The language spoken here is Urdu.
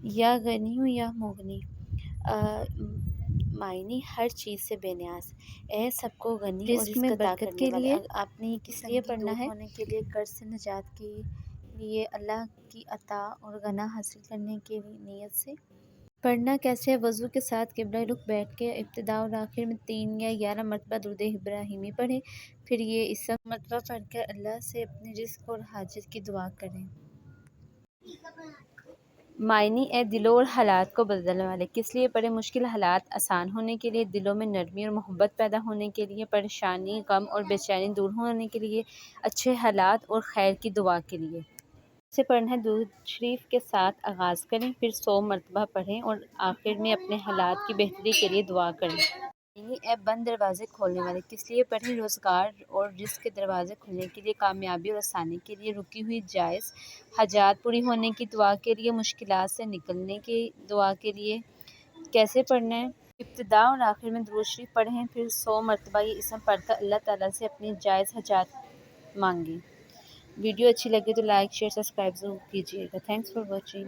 یا غنی ہوں یا مغنی، معنی ہر چیز سے بے نیاز، اے سب کو غنی اور رزق میں عطا برکت کرنے کے والے۔ لیے آپ نے کس لیے تنگی پڑھنا دور ہے؟ ہونے کے لیے، قرض سے نجات کے لیے، اللہ کی عطا اور غنا حاصل کرنے کے لیے نیت سے۔ پڑھنا کیسے ہے؟ وضو کے ساتھ قبلہ رخ بیٹھ کے ابتدا اور آخر میں 3 یا 11 مرتبہ درود ابراہیمی پڑھیں، پھر یہ اسم مرتبہ پڑھ کر اللہ سے اپنے رزق اور حاجت کی دعا کریں۔ معنی اے دلوں اور حالات کو بدلنے والے، کس لیے پڑھے؟ مشکل حالات آسان ہونے کے لیے، دلوں میں نرمی اور محبت پیدا ہونے کے لیے، پریشانی، غم اور بے چینی دور ہونے کے لیے، اچھے حالات اور خیر کی دعا کے لیے۔ سے پڑھنا ہے، درود شریف کے ساتھ آغاز کریں، پھر 100 مرتبہ پڑھیں اور آخر میں اپنے حالات کی بہتری کے لیے دعا کریں۔ معنی اے بند دروازے کھولنے والے، کس لیے پڑھیں؟ روزگار اور رزق کے دروازے کھلنے کے لیے، کامیابی اور آسانی کے لیے، رکی ہوئی جائز حاجات پوری ہونے کی دعا کے لیے، مشکلات سے نکلنے کی دعا کے لیے۔ کیسے پڑھنا ہے؟ ابتدا اور آخر میں درود شریف پڑھیں، پھر 100 مرتبہ یہ اسم پڑھ کر اللہ تعالیٰ سے اپنی جائز حاجات مانگیں۔ ویڈیو اچھی لگے تو لائک، شیئر، سبسکرائب ضرور کیجیے گا۔ Thanks for watching.